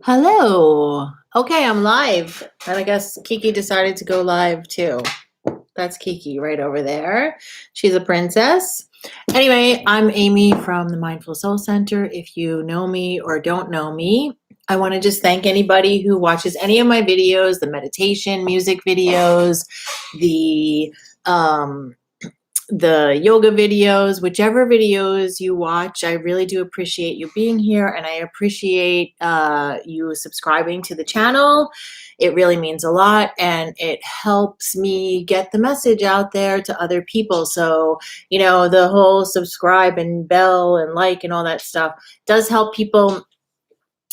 Hello. Okay, I'm live. And I guess Kiki decided to go live too. That's Kiki right over there. She's a princess. Anyway, I'm Amy from the Mindful Soul Center. If you know me or don't know me, I want to just thank anybody who watches any of my videos, the meditation, music videos, the the yoga videos, whichever videos you watch. I really do appreciate you being here, and I appreciate you subscribing to the channel. It really means a lot, and it helps me get the message out there to other people. So, the whole subscribe and bell and like and all that stuff does help people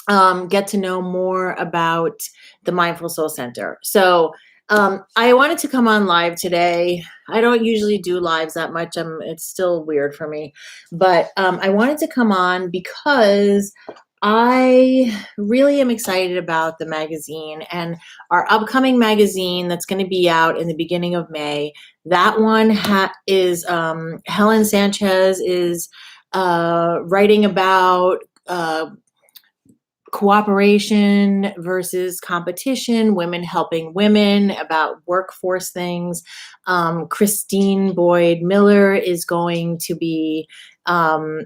get to know more about the Mindful Soul Center. So I wanted to come on live today. I don't usually do lives that much. It's still weird for me, but I wanted to come on because I really am excited about the magazine and our upcoming magazine that's going to be out in the beginning of May. That one is Helen Sanchez is writing about cooperation versus competition, women helping women, about workforce things. Christine Boyd Miller is going to be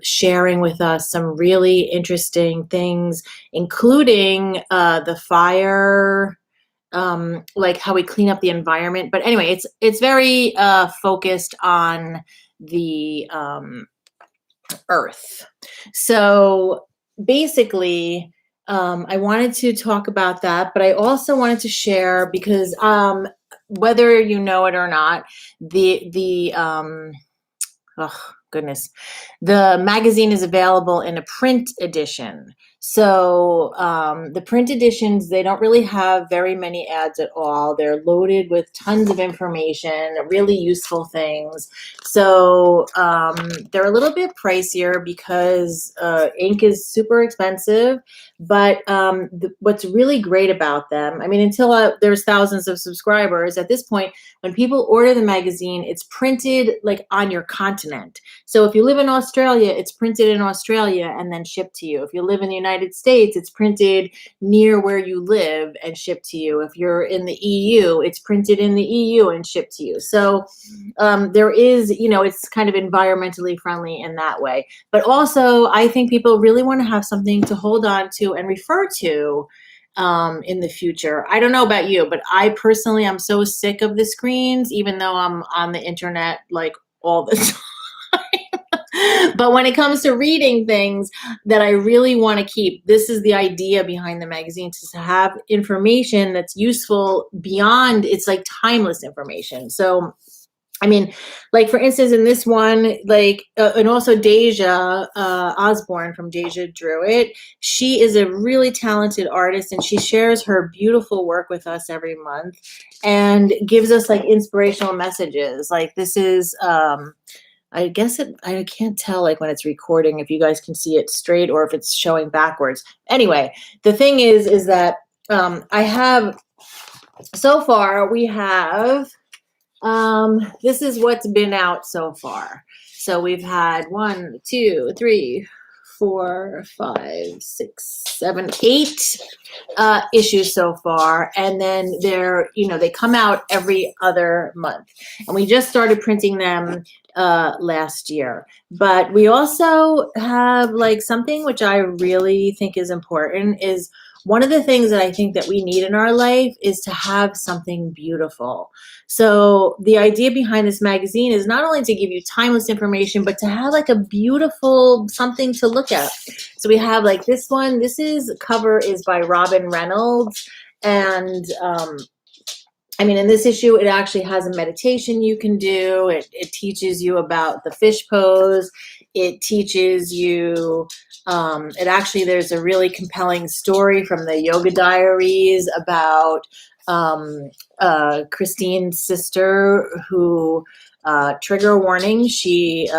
sharing with us some really interesting things, including the fire, like how we clean up the environment. But anyway, it's very focused on the earth. So basically, I wanted to talk about that, but I also wanted to share because whether you know it or not, oh goodness, the magazine is available in a print edition. So the print editions, they don't really have very many ads at all. They're loaded with tons of information, really useful things. So they're a little bit pricier because ink is super expensive. But what's really great about them, I mean, until there's thousands of subscribers, at this point, when people order the magazine, it's printed like on your continent. So if you live in Australia, it's printed in Australia and then shipped to you. If you live in the United States, it's printed near where you live and shipped to you. If you're in the EU, it's printed in the EU and shipped to you. So there is, it's kind of environmentally friendly in that way. But also, I think people really want to have something to hold on to and refer to in the future. I don't know about you, but I personally am so sick of the screens, even though I'm on the internet like all the time. But when it comes to reading things that I really want to keep, this is the idea behind the magazine, to have information that's useful beyond, it's like timeless information. So I mean, like for instance, in this one, like, and also Deja Osborne from Deja Drew It, she is a really talented artist, and she shares her beautiful work with us every month and gives us like inspirational messages. Like this is, I guess I can't tell like when it's recording, if you guys can see it straight or if it's showing backwards. Anyway, the thing is that I have, so far we have, this is what's been out so far. So we've had 1, 2, 3, 4, 5, 6, 7, 8 issues so far. And then they come out every other month. And we just started printing them last year. But we also have like something which I really think is important is, one of the things that I think that we need in our life is to have something beautiful. So the idea behind this magazine is not only to give you timeless information, but to have like a beautiful something to look at. So we have like this one. Cover is by Robin Reynolds. And in this issue, it actually has a meditation you can do. It teaches you about the fish pose. It teaches you, there's a really compelling story from the Yoga Diaries about Christine's sister who, trigger warning, she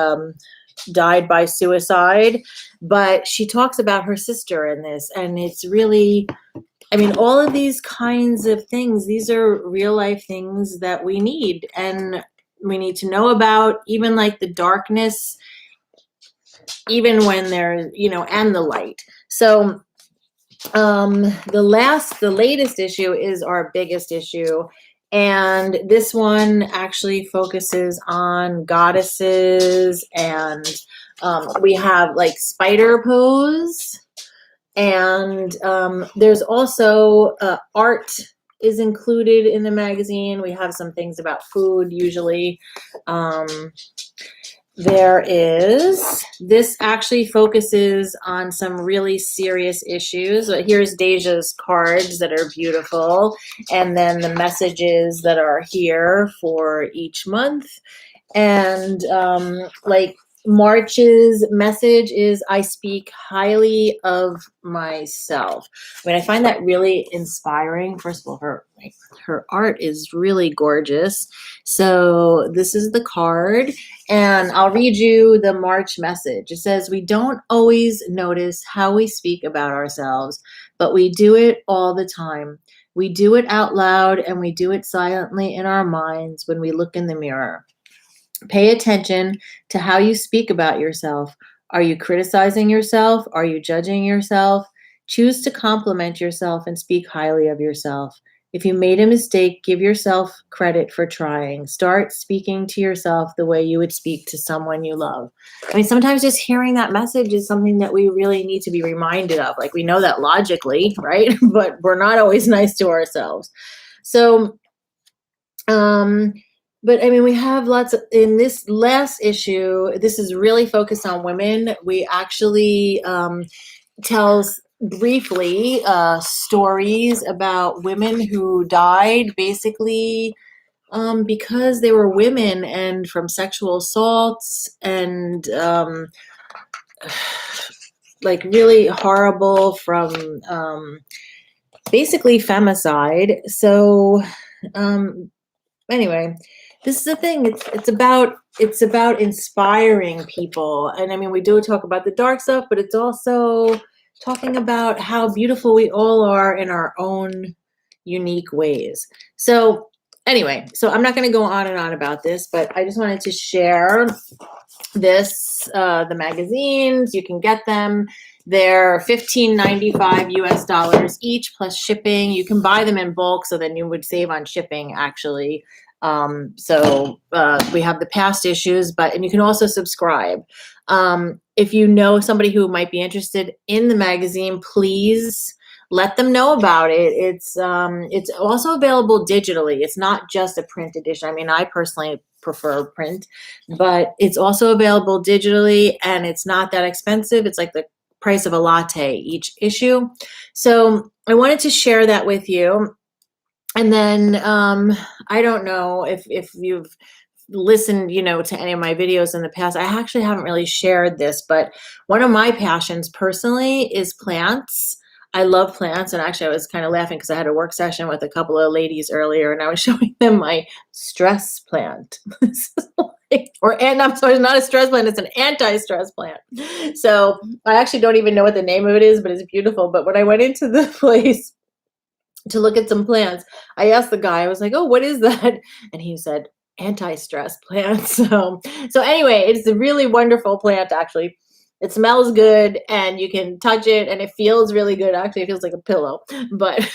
died by suicide, but she talks about her sister in this, and it's really, all of these kinds of things, these are real life things that we need, and we need to know about, even like the darkness, even when there's, and the light. So The latest issue is our biggest issue. And this one actually focuses on goddesses, and we have like spider pose. And there's also art is included in the magazine. We have some things about food usually. This actually focuses on some really serious issues. Here's Deja's cards that are beautiful, and then the messages that are here for each month. And like March's message is, I speak highly of myself. I mean, I find that really inspiring. First of all, her art is really gorgeous. So this is the card, and I'll read you the March message. It says, we don't always notice how we speak about ourselves, but we do it all the time. We do it out loud, and we do it silently in our minds when we look in the mirror. Pay attention to how you speak about yourself. Are you criticizing yourself? Are you judging yourself? Choose to compliment yourself and speak highly of yourself. If you made a mistake, give yourself credit for trying. Start speaking to yourself the way you would speak to someone you love. I mean, sometimes just hearing that message is something that we really need to be reminded of. Like, we know that logically, right? But we're not always nice to ourselves. So, but I mean, we have lots of, in this last issue, this is really focused on women. We actually tells briefly stories about women who died basically because they were women, and from sexual assaults, and like really horrible from basically femicide. So anyway, this is the thing. It's about inspiring people. And I mean, we do talk about the dark stuff, but it's also talking about how beautiful we all are in our own unique ways. So anyway, so I'm not going to go on and on about this, but I just wanted to share this, the magazines. You can get them. They're $15.95 US each plus shipping. You can buy them in bulk, so then you would save on shipping actually. So we have the past issues, and you can also subscribe. If you know somebody who might be interested in the magazine, please let them know about it. It's also available digitally. It's not just a print edition. I mean, I personally prefer print, but it's also available digitally, and it's not that expensive. It's like the price of a latte each issue. So I wanted to share that with you. And then I don't know if you've listened, to any of my videos in the past. I actually haven't really shared this, but one of my passions personally is plants. I love plants. And actually, I was kind of laughing because I had a work session with a couple of ladies earlier, and I was showing them my stress plant. And I'm sorry, it's not a stress plant, it's an anti-stress plant. So I actually don't even know what the name of it is, but it's beautiful. But when I went into the place to look at some plants, I asked the guy, I was like, oh, what is that? And he said, anti-stress plant. So anyway, it's a really wonderful plant, actually. It smells good, and you can touch it, and it feels really good. Actually, it feels like a pillow. But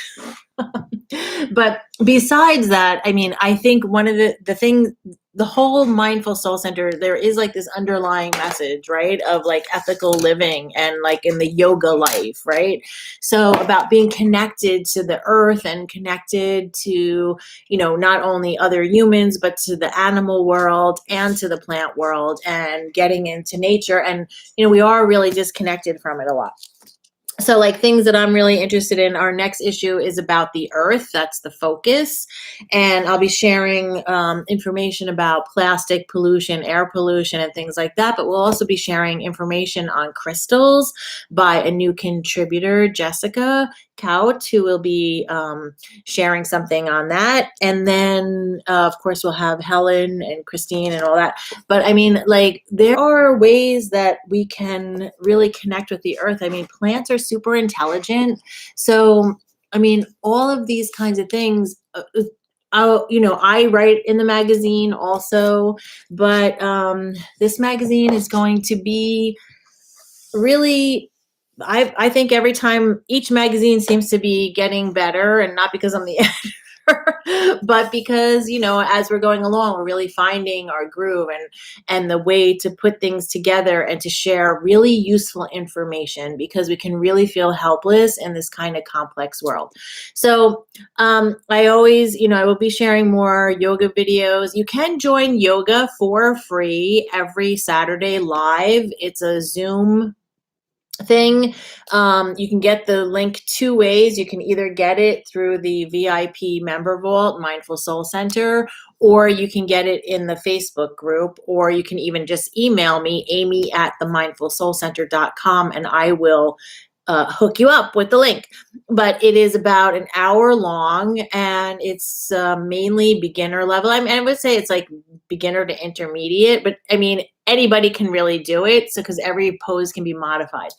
but besides that, I mean, I think one of the things, the whole Mindful Soul Center, there is like this underlying message, right, of like ethical living and like in the yoga life, right? So about being connected to the earth and connected to, not only other humans, but to the animal world and to the plant world, and getting into nature. And, we are really disconnected from it a lot. So like things that I'm really interested in, our next issue is about the earth. That's the focus. And I'll be sharing information about plastic pollution, air pollution, and things like that. But we'll also be sharing information on crystals by a new contributor, Jessica Kaut, who will be sharing something on that. And then, of course, we'll have Helen and Christine and all that. But I mean, like, there are ways that we can really connect with the earth. I mean, plants are super intelligent. So, I mean, all of these kinds of things, I write in the magazine also, but this magazine is going to be really I think every time each magazine seems to be getting better, and not because I'm the editor, but because, as we're going along, we're really finding our groove and the way to put things together and to share really useful information, because we can really feel helpless in this kind of complex world. So I always, I will be sharing more yoga videos. You can join yoga for free every Saturday live. It's a Zoom thing. You can get the link two ways. You can either get it through the VIP member vault, Mindful Soul Center, or you can get it in the Facebook group, or you can even just email me, amy@themindfulsoulcenter.com, and I will hook you up with the link. But it is about an hour long, and it's mainly beginner level. I would say it's like beginner to intermediate, but I mean, anybody can really do it. So, because every pose can be modified.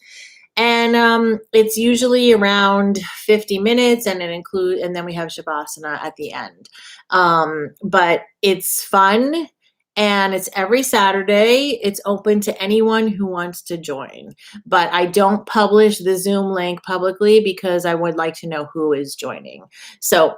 And it's usually around 50 minutes, and and then we have Shavasana at the end. But it's fun, and it's every Saturday. It's open to anyone who wants to join, but I don't publish the Zoom link publicly because I would like to know who is joining. So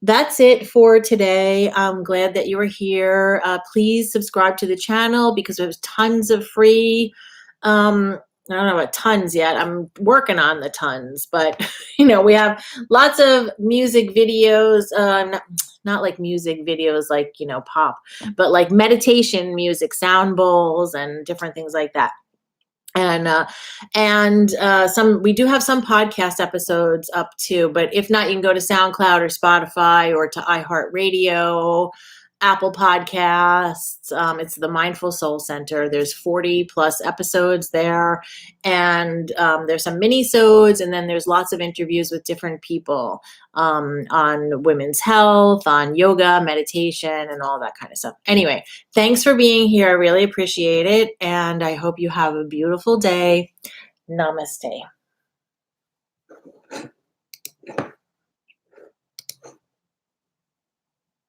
that's it for today. I'm glad that you were here. Please subscribe to the channel because there's tons of free, I don't know about tons yet. I'm working on the tons, but we have lots of music videos, not like music videos like, pop, but like meditation music, sound bowls and different things like that. And some, we do have some podcast episodes up too, but if not, you can go to SoundCloud or Spotify or to iHeartRadio, Apple Podcasts. It's the Mindful Soul Center. There's 40 plus episodes there, and there's some mini-sodes, and then there's lots of interviews with different people on women's health, on yoga, meditation, and all that kind of stuff. Anyway, thanks for being here. I really appreciate it, and I hope you have a beautiful day. Namaste.